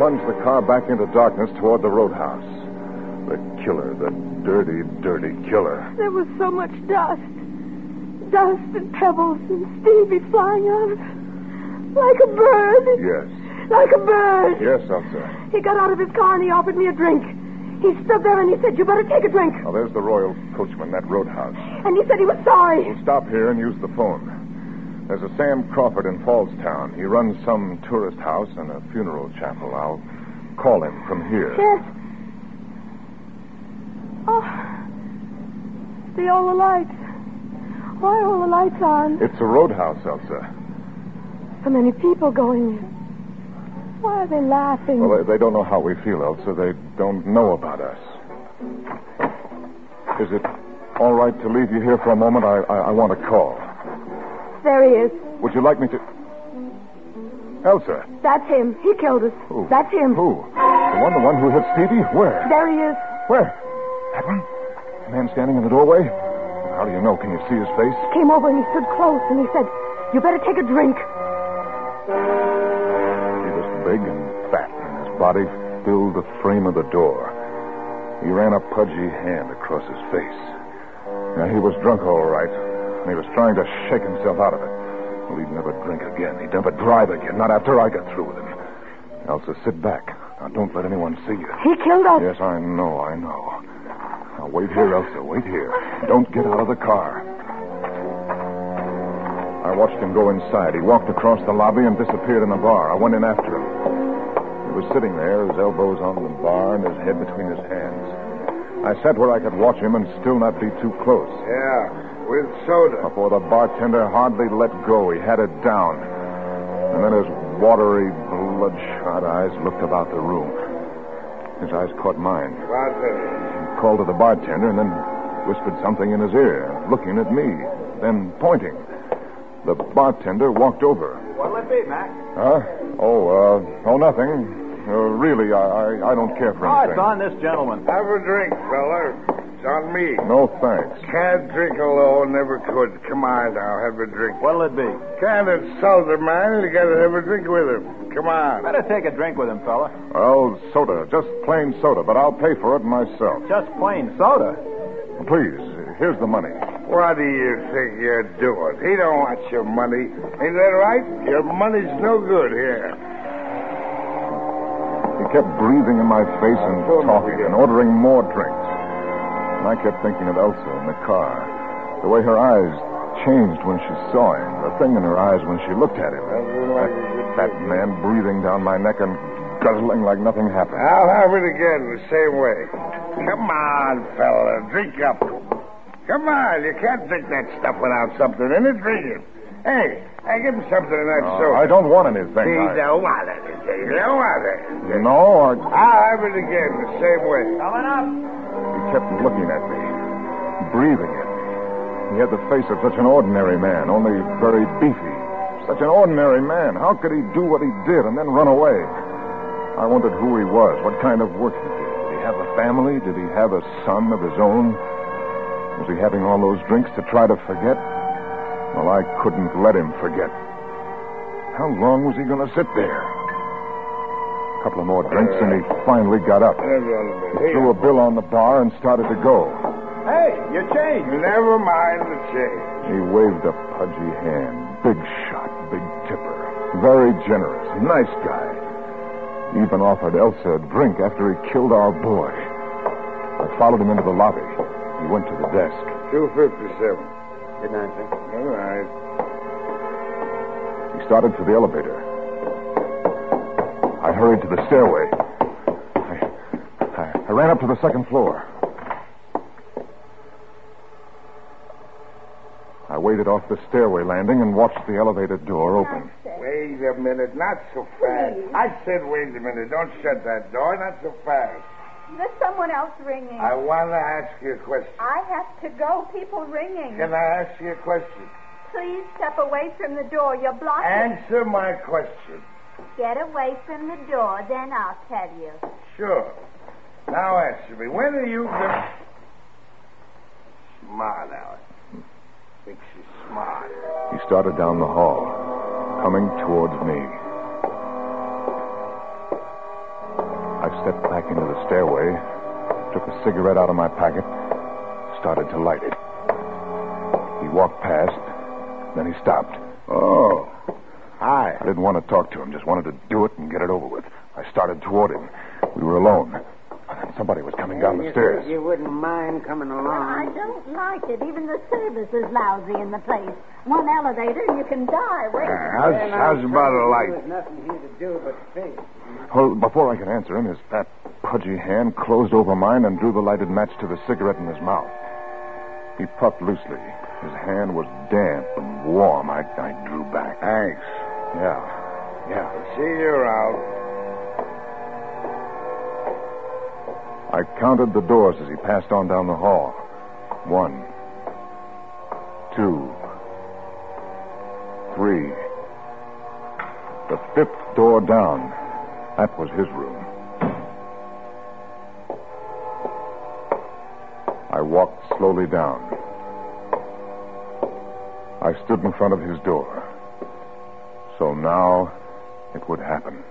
plunged the car back into darkness toward the roadhouse. The killer, the dirty, dirty killer. There was so much dust. Dust and pebbles and Stevie flying out of it. Like a bird. Yes. Like a bird. Yes, Elsa. He got out of his car and he offered me a drink. He stood there and he said, "You better take a drink." Well, there's the Royal Coachman, that roadhouse. And he said he was sorry. We'll stop here and use the phone. There's a Sam Crawford in Fallstown. He runs some tourist house and a funeral chapel. I'll call him from here. Yes. Oh. See all the lights. Why are all the lights on? It's a roadhouse, Elsa. So many people going in. Why are they laughing? Well, they don't know how we feel, Elsa. They don't know about us. Is it all right to leave you here for a moment? I want to call. There he is. Would you like me to... Elsa. That's him. He killed us. Who? That's him. Who? The one who hit Stevie? Where? There he is. Where? That one? The man standing in the doorway? How do you know? Can you see his face? He came over and he stood close and he said, "You better take a drink." He was big and fat, and his body filled the frame of the door. He ran a pudgy hand across his face. Now, he was drunk, all right, and he was trying to shake himself out of it. Well, he'd never drink again. He'd never drive again, not after I got through with him. Elsa, sit back. Now, don't let anyone see you. He killed us. Yes, I know. Now, wait here, Elsa. Wait here. Don't get out of the car. I watched him go inside. He walked across the lobby and disappeared in the bar. I went in after him. He was sitting there, his elbows on the bar and his head between his hands. I sat where I could watch him and still not be too close. Yeah, with soda. Before the bartender hardly let go, he had it down. And then his watery, bloodshot eyes looked about the room. His eyes caught mine. Bartender. He called to the bartender and then whispered something in his ear, looking at me, then pointing. The bartender walked over. What'll it be, Mac? Huh? Oh, nothing. Really, I don't care for anything. It's on this gentleman. Have a drink, fella. It's on me. No, thanks. Can't drink alone, never could. Come on now, have a drink. What'll it be? Can't insult a man, you gotta have a drink with him. Come on. Better take a drink with him, fella. Well, soda. Just plain soda, but I'll pay for it myself. Just plain soda. Please, here's the money. What do you think you're doing? He don't want your money. Ain't that right? Your money's no good here. He kept breathing in my face and talking and ordering more drinks. And I kept thinking of Elsa in the car. The way her eyes changed when she saw him. The thing in her eyes when she looked at him. That man breathing down my neck and guzzling like nothing happened. I'll have it again the same way. Come on, fella. Drink up. Come on. You can't drink that stuff without something in it. Drink it. Hey, give him something in that soda. I don't want anything. He don't want anything. He don't want it. No, I'll have it again the same way. Coming up. He kept looking at me, breathing at me. He had the face of such an ordinary man, only very beefy. Such an ordinary man. How could he do what he did and then run away? I wondered who he was, what kind of work he did. Did he have a family? Did he have a son of his own? Was he having all those drinks to try to forget? Well, I couldn't let him forget. How long was he going to sit there? A couple of more drinks, and he finally got up. He threw a bill on the bar and started to go. Hey, your change. Never mind the change. He waved a pudgy hand. Big shot, big tipper. Very generous, nice guy. He even offered Elsa a drink after he killed our boy. I followed him into the lobby. He went to the desk. 257. Good night, sir. All right. He started for the elevator. I hurried to the stairway. I ran up to the second floor. I waited off the stairway landing and watched the elevator door open. Wait a minute. Not so fast. I said wait a minute. Don't shut that door. Not so fast. There's someone else ringing. I want to ask you a question. I have to go. People ringing. Can I ask you a question? Please step away from the door. You're blocking. Answer my question. Get away from the door, then I'll tell you. Sure. Now answer me. When are you going to... Smart, Alice. Thinks she's smart. He started down the hall, coming towards me. stepped back into the stairway, took a cigarette out of my packet, started to light it. He walked past, then he stopped. Oh, hi. I didn't want to talk to him, just wanted to do it and get it over with. I started toward him. We were alone. And then somebody was coming down the stairs. You wouldn't mind coming along? I don't like it. Even the service is lousy in the place. One elevator and you can die waiting. How's about a light? There's nothing here to do but think. Well, before I could answer him, his fat, pudgy hand closed over mine and drew the lighted match to the cigarette in his mouth. He puffed loosely. His hand was damp and warm. I drew back. Thanks. Yeah. See you out. I counted the doors as he passed on down the hall. 1, 2, 3. The 5th door down. That was his room. I walked slowly down. I stood in front of his door. So now it would happen.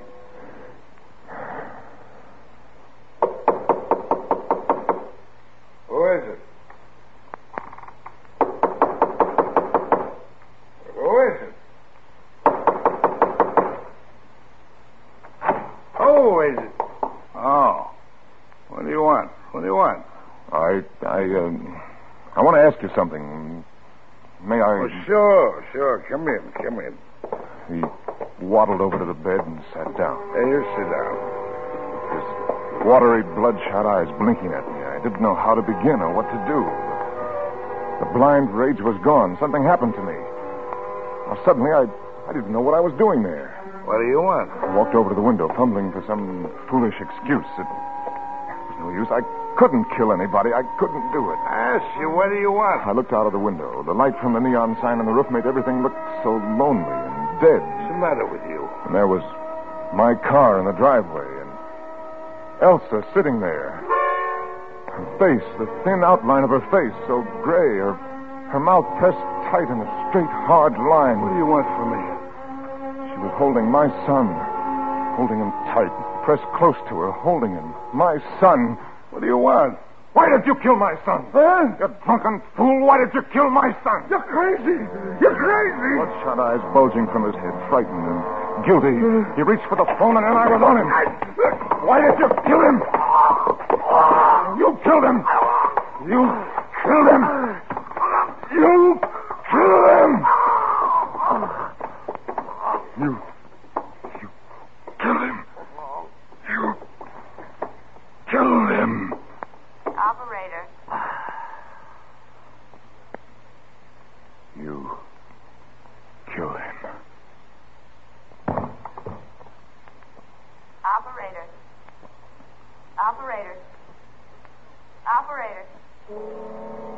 Who is it? Who is it? Who is it? Oh. What do you want? I want to ask you something. May I? Oh, sure. Come in. He waddled over to the bed and sat down. Hey, you sit down. His watery, bloodshot eyes blinking at me. I didn't know how to begin or what to do. The blind rage was gone. Something happened to me. Now, suddenly, I didn't know what I was doing there. What do you want? I walked over to the window, fumbling for some foolish excuse. It was no use. I couldn't kill anybody. I couldn't do it. I asked you, what do you want? I looked out of the window. The light from the neon sign on the roof made everything look so lonely and dead. What's the matter with you? And there was my car in the driveway, and Elsa sitting there. Her face, the thin outline of her face, so gray, her mouth pressed tight in a straight, hard line. What do you want from me? She was holding my son, holding him tight, pressed close to her, holding him. My son. What do you want? Why did you kill my son? Huh? You drunken fool, why did you kill my son? You're crazy. You're crazy. Bloodshot eyes bulging from his head, frightened and guilty. He reached for the phone and then I was on him. Why did you kill him? You killed him. You killed him. You killed him. You killed him. You killed him. Operator. You killed him. Operator.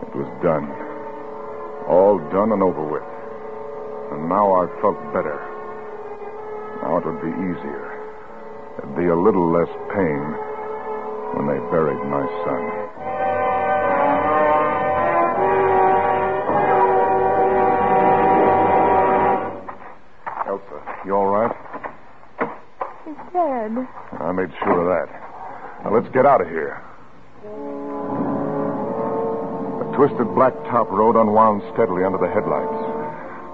It was done. All done and over with. And now I felt better. Now it would be easier. There'd be a little less pain when they buried my son. Elsa, you all right? He's dead. I made sure of that. Now let's get out of here. The twisted blacktop road unwound steadily under the headlights.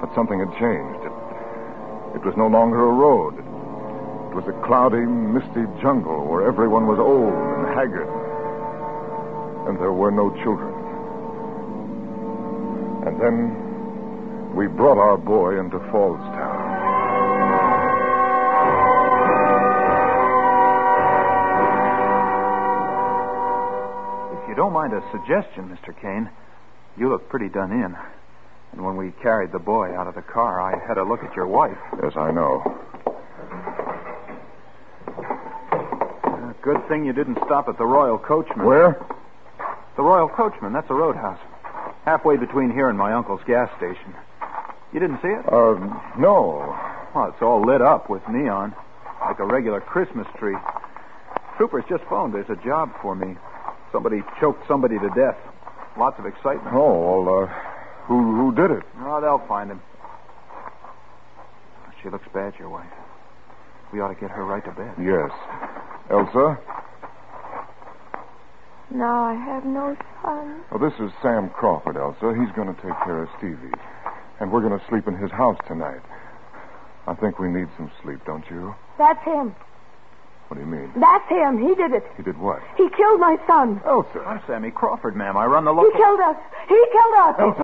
But something had changed. It was no longer a road. It was a cloudy, misty jungle where everyone was old and haggard. And there were no children. And then we brought our boy into Fallstown. If you don't mind a suggestion, Mr. Kane, you look pretty done in. And when we carried the boy out of the car, I had a look at your wife. Yes, I know. Good thing you didn't stop at the Royal Coachman. Where? The Royal Coachman, that's a roadhouse. Halfway between here and my uncle's gas station. You didn't see it? No. Well, it's all lit up with neon, like a regular Christmas tree. Troopers just phoned. There's a job for me. Somebody choked somebody to death. Lots of excitement. Oh, well, who did it? Oh, they'll find him. She looks bad, your wife. We ought to get her right to bed. Yes. Elsa, Now I have no son. Well, this is Sam Crawford, Elsa. He's going to take care of Stevie. And we're going to sleep in his house tonight. I think we need some sleep, don't you? That's him. What do you mean? That's him. He did it. He did what? He killed my son. Elsa. I'm Sammy Crawford, ma'am. I run the He local... killed us. He killed us. Elsa.